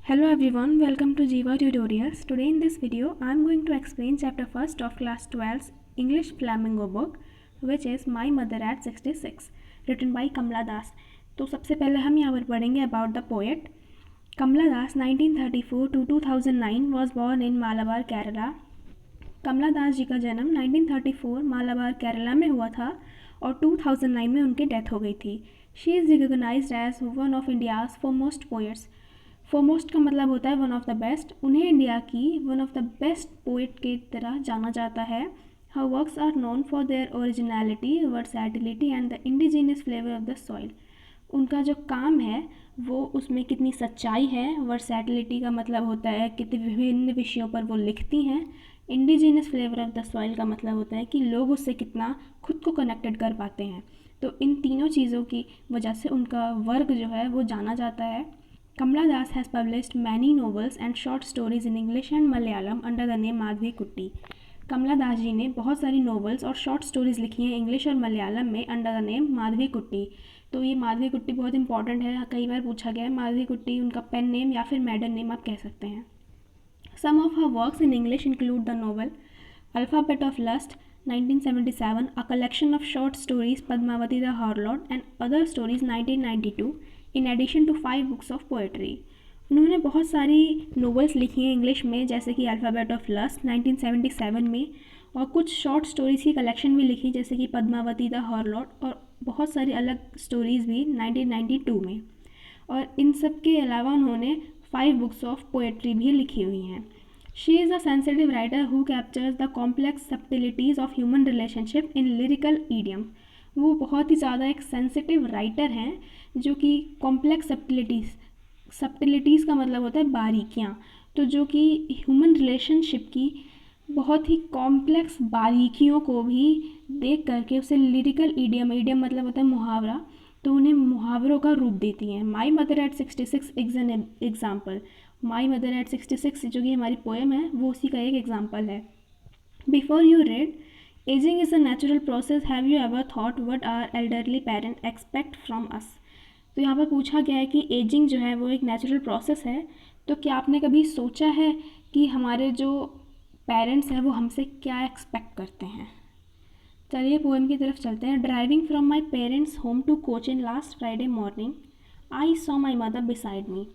Hello everyone, welcome to Jiva Tutorials. Today in this video, I am going to explain chapter 1st of class 12's English Flamingo book, which is My Mother at 66, written by Kamla Das. तो सबसे पहले हम यहाँ पर पढ़ेंगे about the poet. Kamla Das 1934 to 2009 was born in Malabar, Kerala. कमला दास जी का जन्म 1934 मालाबार केरला में हुआ था और 2009 में उनकी डेथ हो गई थी. She is recognized as one of India's foremost poets. Foremost का मतलब होता है वन ऑफ द बेस्ट. उन्हें इंडिया की one of the best poet की तरह जाना जाता है. Her works are known for their originality, versatility and the indigenous flavour of the soil. उनका जो काम है वो उसमें कितनी सच्चाई है. वर्सैटिलिटी का मतलब होता है कितने विभिन्न विषयों पर वो लिखती हैं. Indigenous flavour of the soil का मतलब होता है कि लोग उससे कितना खुद को कनेक्टेड कर पाते हैं. तो इन तीनों चीज़ों की वजह से उनका वर्क जो है वो जाना जाता है. Kamla Das has published many novels and short stories in English and Malayalam under the name Madhavi कुट्टी. कमला दास जी ने बहुत सारी नॉवेल्स और शॉर्ट स्टोरीज़ लिखी हैं इंग्लिश और मलयालम में अंडर द नेम माधवी कुट्टी. तो ये माधवी कुट्टी बहुत इंपॉर्टेंट है, कई बार पूछा गया है. माधवी कुट्टी उनका पेन नेम या फिर मैडन नेम आप कह सकते हैं. Some of her works in English include the novel Alphabet of Lust 1977, a collection of short stories Padmavati the Harlot and other stories 1992, in addition to 5 books of poetry. उन्होंने बहुत सारी novels लिखी हैं English में, जैसे कि alphabet of lust 1977 में, और कुछ शॉर्ट स्टोरीज़ की कलेक्शन भी लिखी जैसे कि पद्मावती द हॉरलॉट, और बहुत सारी अलग स्टोरीज़ भी 1992 में. और इन सब के अलावा उन्होंने 5 बुक्स ऑफ पोएट्री भी लिखी हुई हैं. She is a sensitive writer who captures the complex subtleties of human relationship in lyrical idiom. वो बहुत ही ज़्यादा एक सेंसिटिव राइटर हैं जो कि कॉम्प्लेक्स सब्टिलिटीज़ का मतलब होता है बारीकियाँ. तो जो कि ह्यूमन रिलेशनशिप की बहुत ही कॉम्प्लेक्स बारीकियों को भी देख करके उसे लिरिकल ईडियम मतलब होता है मुहावरा, तो उन्हें मुहावरों का रूप देती हैं. My mother eight 66 is an example. My mother eight 66 जो कि हमारी पोएम है वो उसी का एक एग्जाम्पल है. Before you read aging is a natural process, have you ever thought what our elderly parent expect from us. तो यहाँ पर पूछा गया है कि एजिंग जो है वो एक नेचुरल प्रोसेस है, तो क्या आपने कभी सोचा है कि हमारे जो पेरेंट्स हैं वो हमसे क्या एक्सपेक्ट करते हैं. चलिए पोएम की तरफ चलते हैं. Driving from my parents home to Cochin last Friday morning, I saw my mother beside me.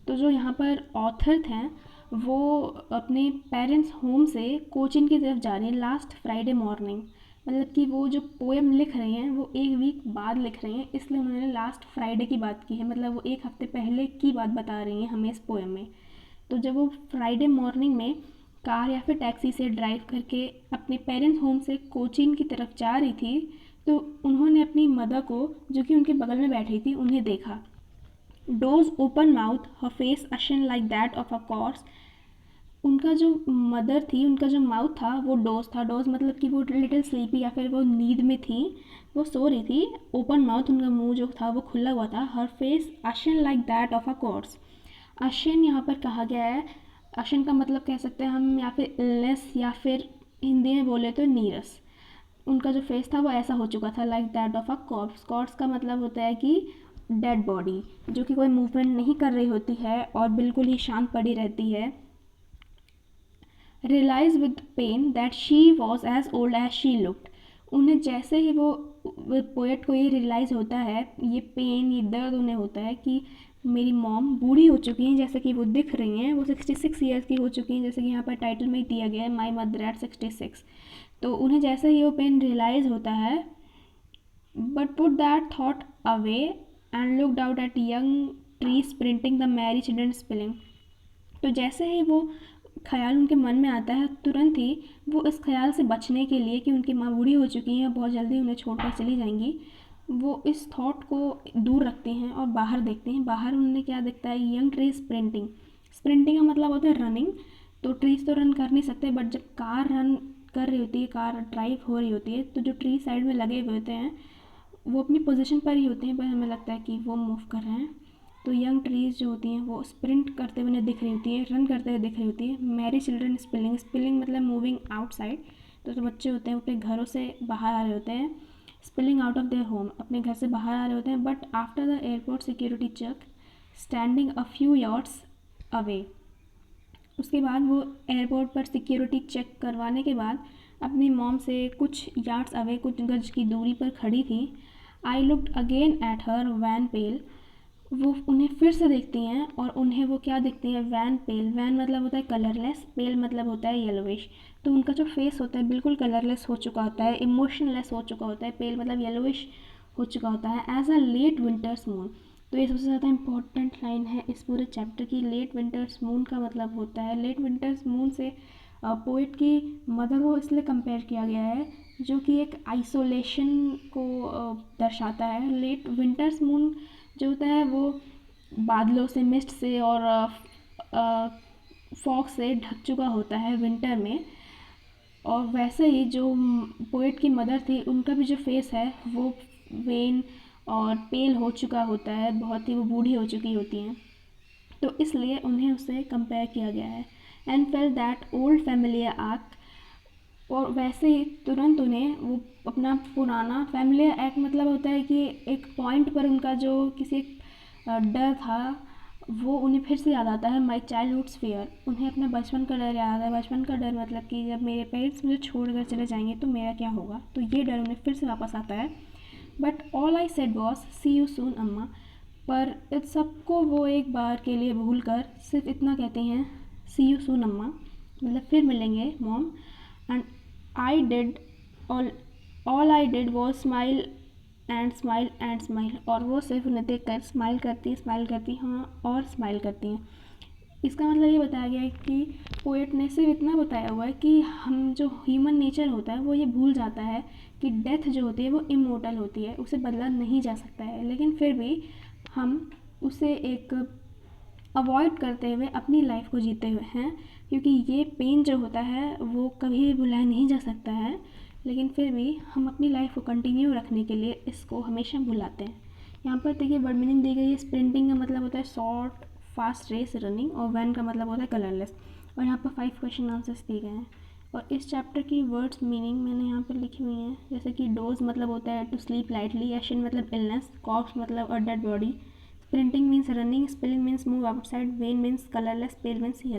तो जो यहाँ पर ऑथर हैं वो अपने पेरेंट्स होम से कोचिन की तरफ जा रही हैं लास्ट फ्राइडे मॉर्निंग. मतलब कि वो जो पोएम लिख रही हैं वो एक वीक बाद लिख रही हैं, इसलिए उन्होंने लास्ट फ्राइडे की बात की है. मतलब वो एक हफ्ते पहले की बात बता रही हैं हमें इस पोएम में. तो जब वो फ्राइडे मॉर्निंग में कार या फिर टैक्सी से ड्राइव करके अपने पेरेंट्स होम से कोचिन की तरफ जा रही थी, तो उन्होंने अपनी मदर को जो कि उनके बगल में बैठी थी उन्हें देखा. Those open mouth, her face ashen like that of a corpse. उनका जो मदर थी उनका जो माउथ था वो डोज था. डोज मतलब कि वो लिटिल स्लीपी या फिर वो नींद में थी, वो सो रही थी. ओपन माउथ उनका मुंह जो था वो खुला हुआ था. Her face ashen like that of a corpse. Ashen यहाँ पर कहा गया है. अशन का मतलब कह सकते हैं हम या फिर इलनेस या फिर हिंदी में बोले तो नीरस. उनका जो फेस था वो ऐसा हो चुका था like that of a corps. Corps का मतलब होता है कि डेड बॉडी, जो कि कोई मूवमेंट नहीं कर रही होती है और बिल्कुल ही शांत पड़ी रहती है. Realize with pain that she was as old as she looked. उन्हें जैसे ही वो पोएट को ये रियलाइज़ होता है, ये पेन ये दर्द उन्हें होता है कि मेरी मॉम बूढ़ी हो चुकी हैं जैसे कि वो दिख रही हैं. वो 66 ईयर्स की हो चुकी हैं जैसे कि यहाँ पर टाइटल में ही दिया गया है माई मदर एट 66. तो उन्हें जैसे ही वो पेन रियलाइज़ होता है, but put that thought away and looked out at young tree sprinting the Mary children spilling. तो जैसे ही वो ख्याल उनके मन में आता है, तुरंत ही वो इस ख्याल से बचने के लिए कि उनकी माँ बूढ़ी हो चुकी हैं और बहुत जल्दी उन्हें छोड़कर चली जाएंगी, वो इस थॉट को दूर रखते हैं और बाहर देखते हैं. बाहर उन्हें क्या दिखता है, यंग ट्री स्प्रिंटिंग. स्प्रिंटिंग का मतलब होता है रनिंग. तो ट्रीज तो रन कर नहीं सकते, बट जब कार रन कर रही होती है, कार ड्राइव हो रही होती है, तो जो ट्री साइड में लगे हुए होते हैं वो अपनी पोजीशन पर ही होते हैं, पर हमें लगता है कि वो मूव कर रहे हैं. तो यंग ट्रीज़ जो होती हैं वो स्प्रिंट करते हुए दिख रही होती हैं, रन करते हुए दिख रही होती है. Mary children spilling. स्पिलिंग मतलब मूविंग आउटसाइड. तो जो बच्चे होते हैं वो अपने घरों से बाहर आ रहे होते हैं. Spilling out of their home, अपने घर से बाहर आ रहे होते हैं. But after the airport security check, standing a few yards away. उसके बाद वो एयरपोर्ट पर सिक्योरिटी चेक करवाने के बाद अपनी मॉम से कुछ यार्ड्स अवे, कुछ गज की दूरी पर खड़ी थी। I looked again at her wan pale. वो उन्हें फिर से देखती हैं और उन्हें वो क्या दिखती हैं, वैन पेल। वैन मतलब होता है कलरलेस, पेल मतलब होता है येलोविश। तो उनका जो फेस होता है बिल्कुल कलरलेस हो चुका होता है, इमोशनलेस हो चुका होता है। पेल मतलब येलोविश हो चुका होता है। As a late winter's moon. तो ये सबसे ज़्यादा इम्पॉर्टेंट लाइन है इस पूरे चैप्टर की। लेट विंटर्स मून का मतलब होता है, लेट विंटर्स मून से पोइट की मदर को इसलिए कंपेयर किया गया है जो कि एक आइसोलेशन को दर्शाता है। लेट विंटर्स मून जो होता है वो बादलों से, मिस्ट से और फॉग से ढक चुका होता है विंटर में। और वैसे ही जो पोइट की मदर थी उनका भी जो फेस है वो वेन और पेल हो चुका होता है, बहुत ही वो बूढ़ी हो चुकी होती हैं। तो इसलिए उन्हें उससे कंपेयर किया गया है। And fail that old familiar act. और वैसे ही तुरंत उन्हें वो अपना पुराना फैमिलियर एक्ट मतलब होता है कि एक पॉइंट पर उनका जो किसी डर था वो उन्हें फिर से याद आता है। माई चाइल्डहुड्स फियर। उन्हें अपना बचपन का डर याद आता है। बचपन का डर मतलब कि जब मेरे पेरेंट्स मुझे छोड़ कर चले जाएंगे तो मेरा क्या होगा, तो ये डर उन्हें फिर से वापस आता है। But all I said was see you soon अम्मा। पर इस सबको वो एक बार के लिए भूल कर सिर्फ इतना कहते हैं, सी यू सून अम्मा, मतलब फिर मिलेंगे mom. And I did all I did was smile and smile and smile. और वो सिर्फ उन्हें देख कर स्माइल करती हाँ और स्माइल करती हैं। इसका मतलब ये बताया गया है कि पोएट ने सिर्फ इतना बताया हुआ है कि हम जो ह्यूमन नेचर होता है वो ये भूल जाता है कि डेथ जो होती है वो इमोर्टल होती है, उसे बदला नहीं जा सकता है। लेकिन फिर भी हम उसे एक अवॉइड करते हुए अपनी लाइफ को जीते हुए हैं, क्योंकि ये पेन जो होता है वो कभी भी भुलाया नहीं जा सकता है। लेकिन फिर भी हम अपनी लाइफ को कंटिन्यू रखने के लिए इसको हमेशा भुलाते हैं। यहाँ पर देखिए वर्ड मीनिंग दी गई है। स्प्रिंटिंग का मतलब होता है शॉर्ट फास्ट रेस रनिंग, और वैन का मतलब होता है कलरलेस। और यहाँ पर 5 क्वेश्चन आंसर्स दिए गए हैं। और इस चैप्टर की वर्ड्स मीनिंग मैंने यहाँ पर लिखी हुई हैं, जैसे कि डोज मतलब होता है टू स्लीप लाइटली, एशन मतलब इलनेस, कॉप्स मतलब a dead body, sprinting means running, spilling means move outside, wan means colourless, pale means